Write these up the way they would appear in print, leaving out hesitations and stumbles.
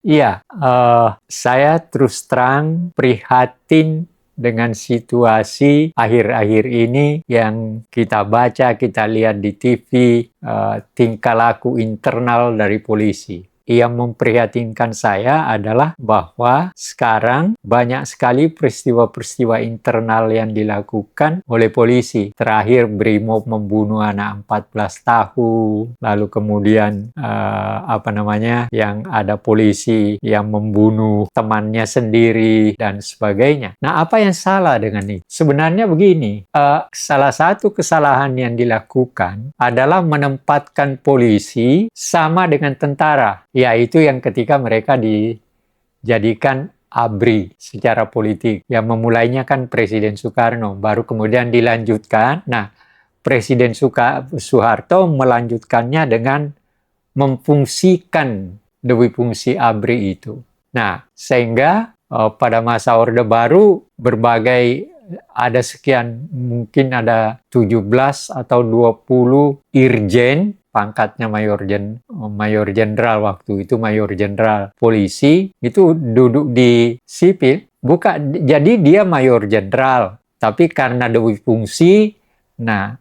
Iya, saya terus terang prihatin dengan situasi akhir-akhir ini yang kita baca, kita lihat di TV, tingkah laku internal dari polisi. Yang memprihatinkan saya adalah bahwa sekarang banyak sekali peristiwa-peristiwa internal yang dilakukan oleh polisi. Terakhir Brimob membunuh anak 14 tahun, lalu kemudian yang ada polisi yang membunuh temannya sendiri dan sebagainya. Nah, apa yang salah dengan ini? Sebenarnya begini, salah satu kesalahan yang dilakukan adalah menempatkan polisi sama dengan tentara, yaitu yang ketika mereka dijadikan ABRI secara politik. Yang memulainya kan Presiden Soekarno, baru kemudian dilanjutkan. Nah, Presiden Soeharto melanjutkannya dengan memfungsikan dui fungsi ABRI itu. Nah, sehingga pada masa Orde Baru ada sekian, mungkin ada 17 atau 20 irjen, pangkatnya mayor jenderal waktu itu, mayor jenderal polisi, itu duduk di sipil, jadi dia mayor jenderal, tapi karena dui fungsi, nah,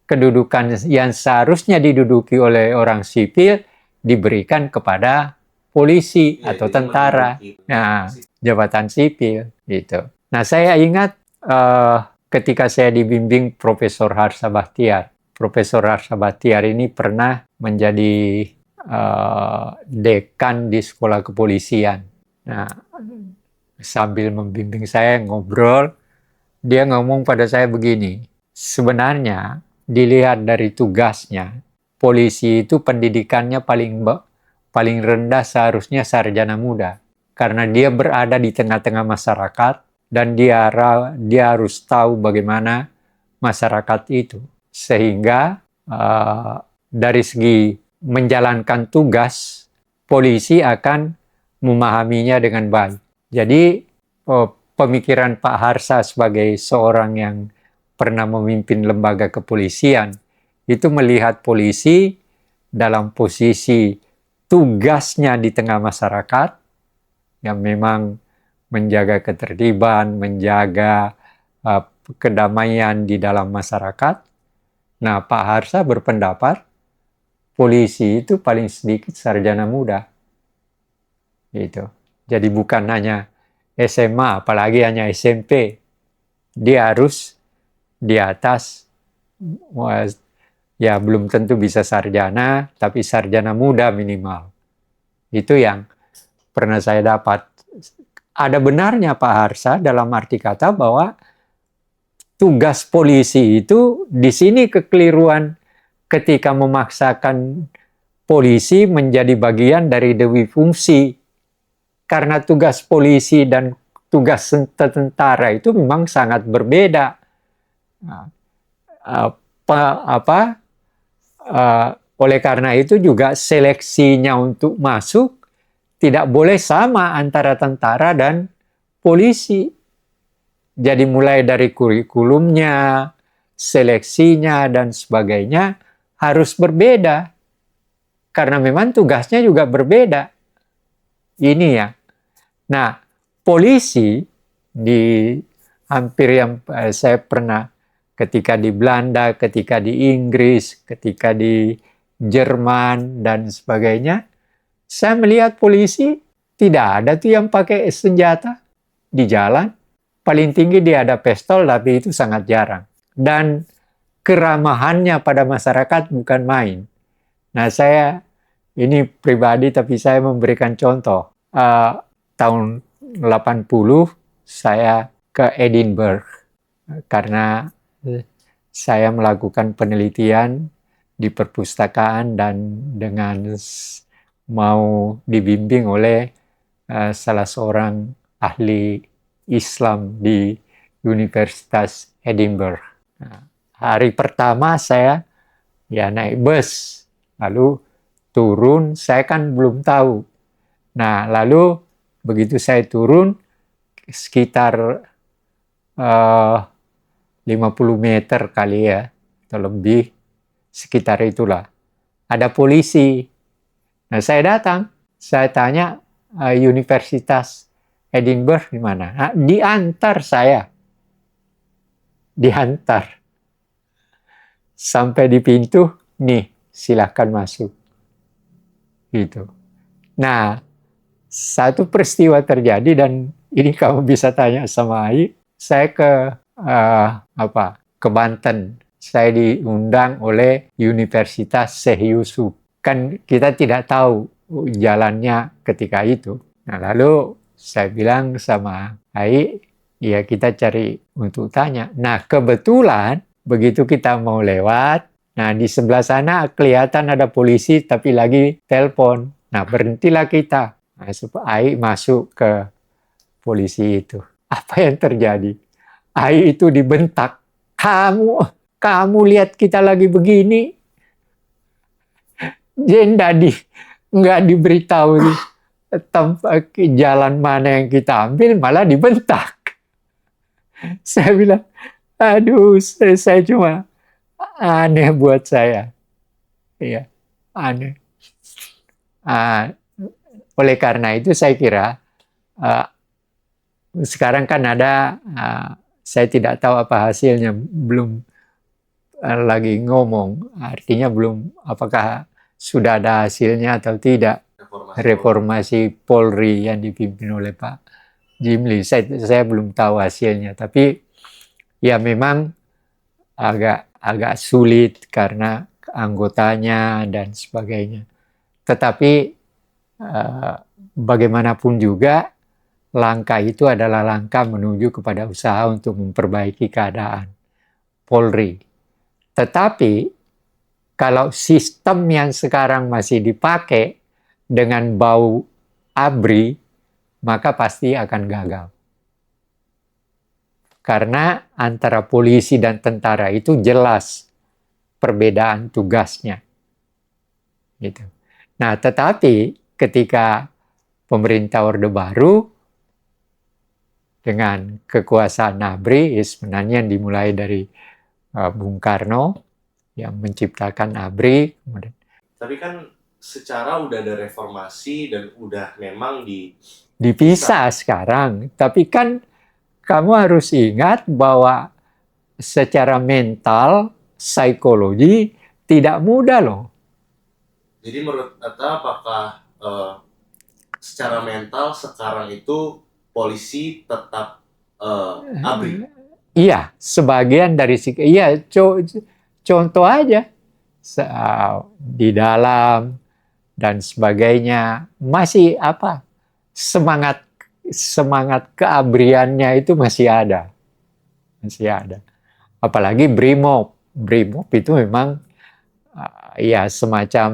kedudukan yang seharusnya diduduki oleh orang sipil diberikan kepada polisi atau tentara. Nah, jabatan sipil gitu. Nah, saya ingat ketika saya dibimbing Profesor Harsha Bachtiar. Profesor Harsha Bachtiar ini pernah menjadi dekan di sekolah kepolisian. Nah, sambil membimbing saya ngobrol, dia ngomong pada saya begini, sebenarnya dilihat dari tugasnya, polisi itu pendidikannya paling rendah seharusnya sarjana muda. Karena dia berada di tengah-tengah masyarakat dan dia harus tahu bagaimana masyarakat itu. Sehingga dari segi menjalankan tugas, polisi akan memahaminya dengan baik. Jadi pemikiran Pak Harsha sebagai seorang yang pernah memimpin lembaga kepolisian, itu melihat polisi dalam posisi tugasnya di tengah masyarakat, yang memang menjaga ketertiban, menjaga kedamaian di dalam masyarakat. Nah, Pak Harsha berpendapat polisi itu paling sedikit sarjana muda. Gitu. Jadi bukan hanya SMA, apalagi hanya SMP. Dia harus di atas, ya belum tentu bisa sarjana, tapi sarjana muda minimal. Itu yang pernah saya dapat. Ada benarnya Pak Harsha dalam arti kata bahwa tugas polisi itu di sini kekeliruan ketika memaksakan polisi menjadi bagian dari dui fungsi. Karena tugas polisi dan tugas tentara itu memang sangat berbeda. Oleh karena itu juga seleksinya untuk masuk tidak boleh sama antara tentara dan polisi. Jadi mulai dari kurikulumnya, seleksinya, dan sebagainya harus berbeda. Karena memang tugasnya juga berbeda. Ini ya. Nah, polisi di hampir yang saya pernah ketika di Belanda, ketika di Inggris, ketika di Jerman, dan sebagainya, saya melihat polisi tidak ada tuh yang pakai senjata di jalan. Paling tinggi dia ada pistol, tapi itu sangat jarang. Dan keramahannya pada masyarakat bukan main. Nah, saya ini pribadi, tapi saya memberikan contoh. Tahun 80 saya ke Edinburgh karena saya melakukan penelitian di perpustakaan dan dengan mau dibimbing oleh salah seorang ahli Islam di Universitas Edinburgh. Nah, hari pertama saya naik bus, lalu turun, saya kan belum tahu. Nah, lalu begitu saya turun, sekitar 50 meter kali ya, atau lebih, sekitar itulah. Ada polisi. Nah, saya datang, saya tanya, Universitas Edinburgh di mana? Nah, diantar saya. Diantar. Sampai di pintu, nih, silahkan masuk. Gitu. Nah, satu peristiwa terjadi dan ini kamu bisa tanya sama Ai. Saya ke Banten. Saya diundang oleh Universitas Syekh Yusuf. Kan kita tidak tahu jalannya ketika itu. Nah, lalu saya bilang sama Ai, ya kita cari untuk tanya. Nah, kebetulan begitu kita mau lewat, nah di sebelah sana kelihatan ada polisi tapi lagi telepon. Nah, berhentilah kita. Nah, Ai masuk ke polisi itu. Apa yang terjadi? Ai itu dibentak. Kamu lihat kita lagi begini. Jadi nggak diberitahu jalan mana yang kita ambil, malah dibentak. Saya bilang, aduh, saya cuma aneh buat saya. Iya, aneh. Oleh karena itu saya kira sekarang kan ada, saya tidak tahu apa hasilnya, belum lagi ngomong, artinya belum apakah sudah ada hasilnya atau tidak. Reformasi Polri yang dipimpin oleh Pak Jimli. Saya belum tahu hasilnya, tapi ya memang agak sulit karena anggotanya dan sebagainya. Tetapi bagaimanapun juga langkah itu adalah langkah menuju kepada usaha untuk memperbaiki keadaan Polri. Tetapi kalau sistem yang sekarang masih dipakai dengan bau ABRI, maka pasti akan gagal. Karena antara polisi dan tentara itu jelas perbedaan tugasnya. Gitu. Nah, tetapi ketika pemerintah Orde Baru dengan kekuasaan ABRI, sebenarnya yang dimulai dari Bung Karno yang menciptakan ABRI. Tapi kan secara udah ada reformasi dan udah memang dipisah sekarang. Tapi kan kamu harus ingat bahwa secara mental, psikologi tidak mudah loh. Jadi menurut Atta, apakah secara mental sekarang itu polisi tetap ABRI? Iya, sebagian dari iya, contoh aja di dalam dan sebagainya masih semangat keabriannya itu masih ada. Apalagi Brimob itu memang ya semacam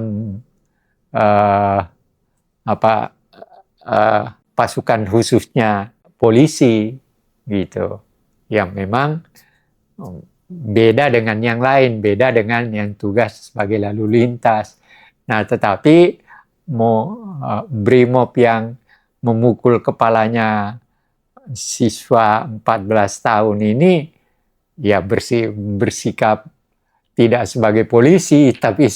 pasukan khususnya polisi gitu, yang memang beda dengan yang lain, beda dengan yang tugas sebagai lalu lintas. Nah, tetapi Brimob yang memukul kepalanya siswa 14 tahun ini ya bersikap tidak sebagai polisi tapi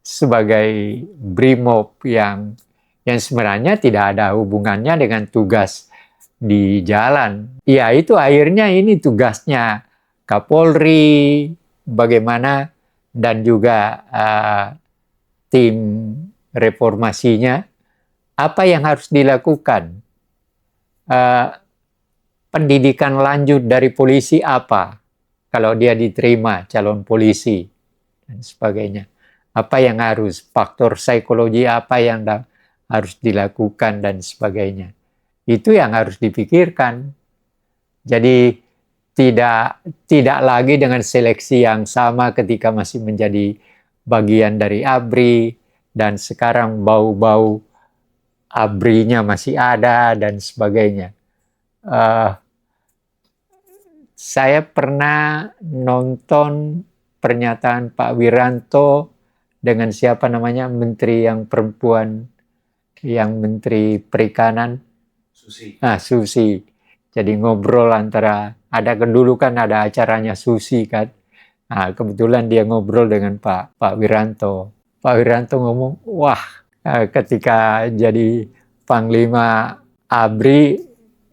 sebagai Brimob yang sebenarnya tidak ada hubungannya dengan tugas di jalan. Ya itu akhirnya ini tugasnya Kapolri, bagaimana, dan juga tim reformasinya, apa yang harus dilakukan. Pendidikan lanjut dari polisi apa, kalau dia diterima calon polisi, dan sebagainya. Apa yang harus, faktor psikologi apa yang harus dilakukan, dan sebagainya. Itu yang harus dipikirkan. Jadi tidak lagi dengan seleksi yang sama ketika masih menjadi bagian dari ABRI, dan sekarang bau-bau ABRI-nya masih ada, dan sebagainya. Saya pernah nonton pernyataan Pak Wiranto dengan siapa namanya, menteri yang perempuan, yang menteri perikanan, Susi. Jadi ngobrol antara, dulu kan ada acaranya Susi kan. Nah, kebetulan dia ngobrol dengan Pak Wiranto. Pak Wiranto ngomong, wah, ketika jadi Panglima ABRI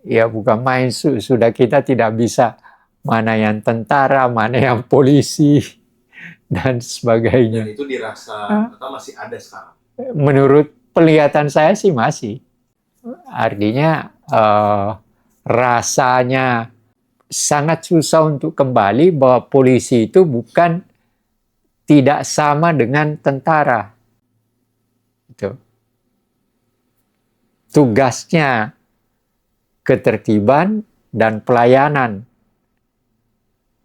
ya bukan main, sudah kita tidak bisa mana yang tentara, mana yang polisi dan Dan sebagainya. itu dirasa atau masih ada sekarang? Menurut penglihatan saya sih masih. Artinya rasanya sangat susah untuk kembali bahwa polisi itu bukan tidak sama dengan tentara. Itu. Tugasnya ketertiban dan pelayanan.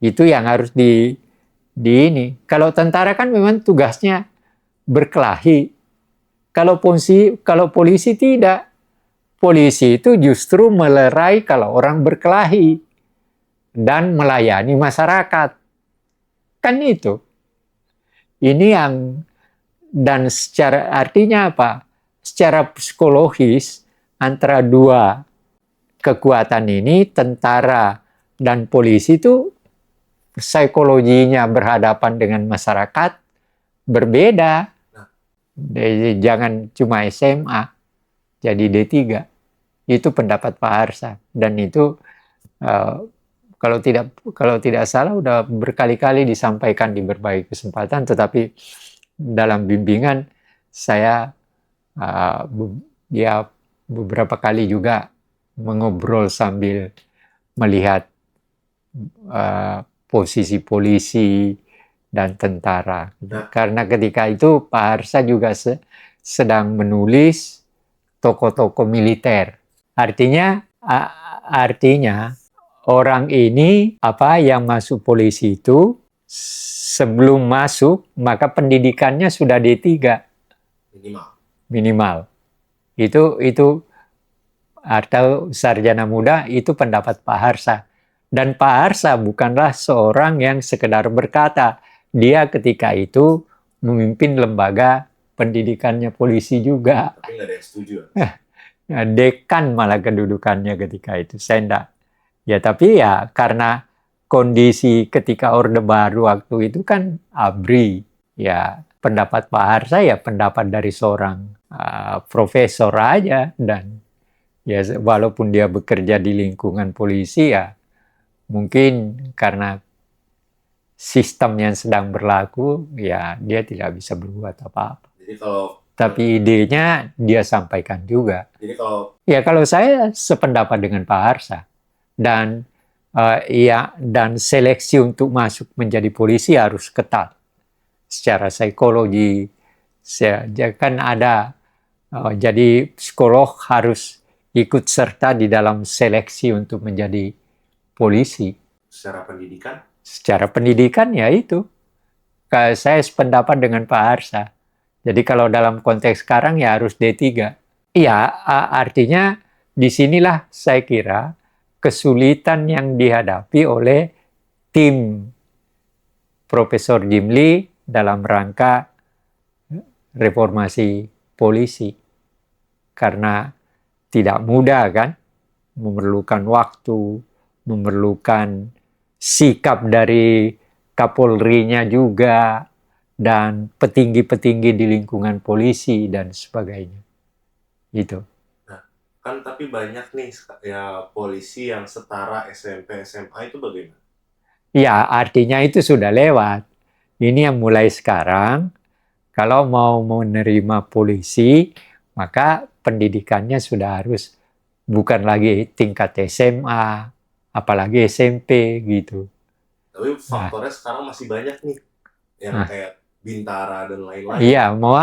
Itu yang harus di ini. Kalau tentara kan memang tugasnya berkelahi. Kalau polisi tidak. Polisi itu justru melerai kalau orang berkelahi dan melayani masyarakat. Kan itu. Ini yang, dan secara artinya apa? Secara psikologis antara dua kekuatan ini, tentara dan polisi itu psikologinya berhadapan dengan masyarakat berbeda. Jangan cuma SMA, jadi D3. Itu pendapat Pak Harsa, dan itu kalau tidak salah udah berkali-kali disampaikan di berbagai kesempatan, tetapi dalam bimbingan saya ya beberapa kali juga mengobrol sambil melihat posisi polisi dan tentara. Karena ketika itu Pak Harsa juga sedang menulis tokoh-tokoh militer. Artinya orang ini yang masuk polisi itu sebelum masuk maka pendidikannya sudah D3 minimal. Itu atau sarjana muda, itu pendapat Pak Harsa. Dan Pak Harsa bukanlah seorang yang sekedar berkata. Dia ketika itu memimpin lembaga pendidikannya polisi juga. Tapi nggak ada yang setuju. Dekan malah kedudukannya ketika itu. Saya enggak. Ya tapi ya karena kondisi ketika Orde Baru waktu itu kan ABRI. Ya pendapat Pak Harsa ya pendapat dari seorang profesor aja. Dan ya walaupun dia bekerja di lingkungan polisi ya mungkin karena sistem yang sedang berlaku, ya dia tidak bisa berbuat apa-apa. Tapi idenya dia sampaikan juga. Jadi kalau ya kalau saya sependapat dengan Pak Harsa, dan dan seleksi untuk masuk menjadi polisi harus ketat secara psikologi. Kan ada jadi psikolog harus ikut serta di dalam seleksi untuk menjadi polisi. Secara pendidikan? Secara pendidikan ya itu. Saya sependapat dengan Pak Harsa. Jadi kalau dalam konteks sekarang ya harus D3. Iya, artinya disinilah saya kira kesulitan yang dihadapi oleh tim Profesor Jimli dalam rangka reformasi polisi. Karena tidak mudah kan, memerlukan waktu, memerlukan sikap dari Kapolri-nya juga, dan petinggi-petinggi di lingkungan polisi, dan sebagainya. Itu. Nah, kan tapi banyak nih ya polisi yang setara SMP, SMA itu bagaimana? Ya, artinya itu sudah lewat. Ini yang mulai sekarang, kalau mau menerima polisi, maka pendidikannya sudah harus bukan lagi tingkat SMA, apalagi SMP gitu. Tapi faktornya sekarang masih banyak nih yang kayak Bintara dan lain-lain. Iya, mau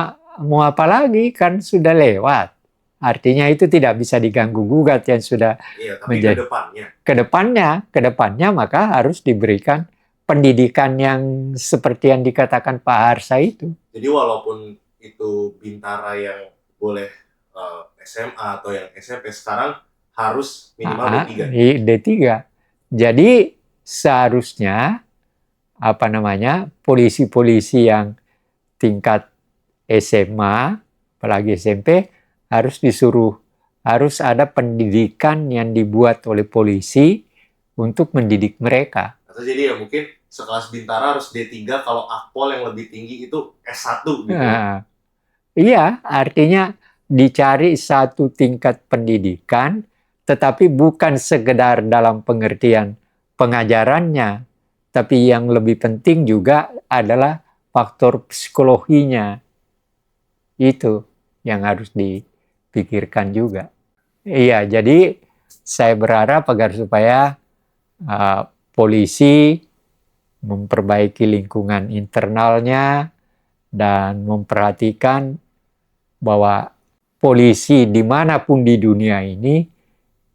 apa lagi, kan sudah lewat. Artinya itu tidak bisa diganggu gugat yang sudah menjadi kedepannya maka harus diberikan pendidikan yang seperti yang dikatakan Pak Harsa itu. Jadi walaupun itu Bintara yang boleh SMA atau yang SMP, sekarang harus minimal D3. D3. Jadi seharusnya polisi-polisi yang tingkat SMA apalagi SMP harus ada pendidikan yang dibuat oleh polisi untuk mendidik mereka. Jadi ya mungkin sekelas Bintara harus D3, kalau Akpol yang lebih tinggi itu S1 gitu. Iya, artinya dicari satu tingkat pendidikan, tetapi bukan sekedar dalam pengertian pengajarannya, tapi yang lebih penting juga adalah faktor psikologinya. Itu yang harus dipikirkan juga. Iya, jadi saya berharap agar supaya polisi memperbaiki lingkungan internalnya dan memperhatikan bahwa polisi dimanapun di dunia ini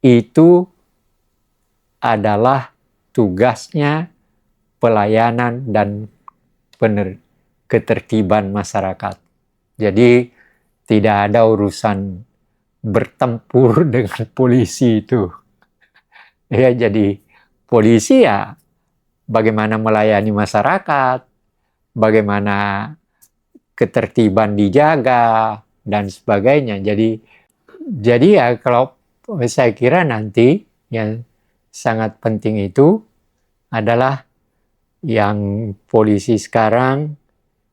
itu adalah tugasnya pelayanan dan ketertiban masyarakat. Jadi tidak ada urusan bertempur dengan polisi itu. Ya, jadi polisi ya bagaimana melayani masyarakat, bagaimana ketertiban dijaga dan sebagainya. Jadi ya kalau saya kira nanti yang sangat penting itu adalah yang polisi sekarang,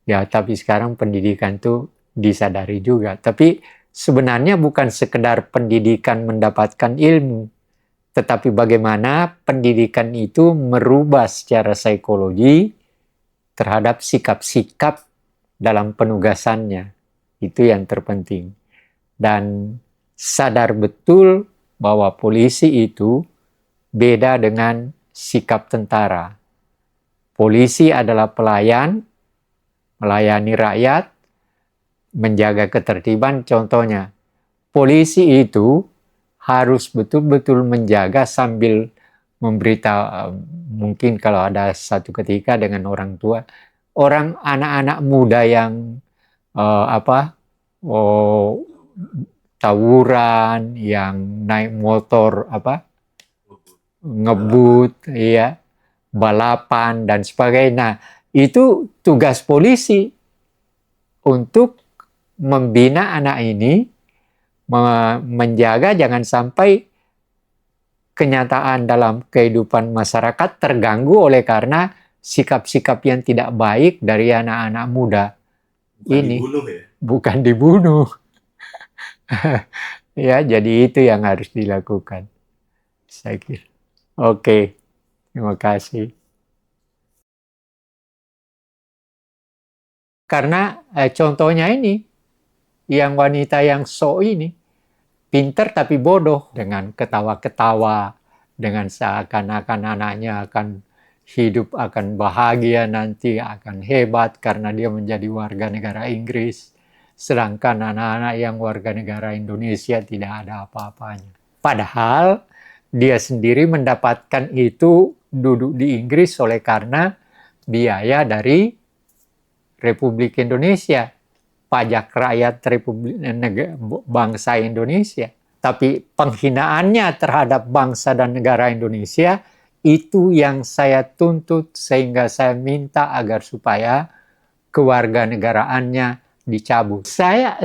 ya tapi sekarang pendidikan itu disadari juga. Tapi sebenarnya bukan sekedar pendidikan mendapatkan ilmu, tetapi bagaimana pendidikan itu merubah secara psikologi terhadap sikap-sikap dalam penugasannya. Itu yang terpenting. Dan sadar betul bahwa polisi itu beda dengan sikap tentara. Polisi adalah pelayan, melayani rakyat, menjaga ketertiban. Contohnya, polisi itu harus betul-betul menjaga sambil memberitahu, mungkin kalau ada satu ketika dengan orang tua, anak-anak muda yang tawuran, yang naik motor ngebut, ya, balapan dan sebagainya. Nah, itu tugas polisi untuk membina anak ini, menjaga jangan sampai kenyataan dalam kehidupan masyarakat terganggu oleh karena sikap-sikap yang tidak baik dari anak-anak muda. Dibunuh ya? Bukan dibunuh. Ya, jadi itu yang harus dilakukan, saya kira. Oke, terima kasih. Karena contohnya ini, yang wanita yang ini, pinter tapi bodoh, dengan ketawa-ketawa, dengan seakan-akan anaknya akan hidup, akan bahagia nanti, akan hebat karena dia menjadi warga negara Inggris. Sedangkan anak-anak yang warga negara Indonesia tidak ada apa-apanya. Padahal dia sendiri mendapatkan itu duduk di Inggris oleh karena biaya dari Republik Indonesia, pajak rakyat bangsa Indonesia. Tapi penghinaannya terhadap bangsa dan negara Indonesia itu yang saya tuntut, sehingga saya minta agar supaya kewarganegaraannya dicabut. Saya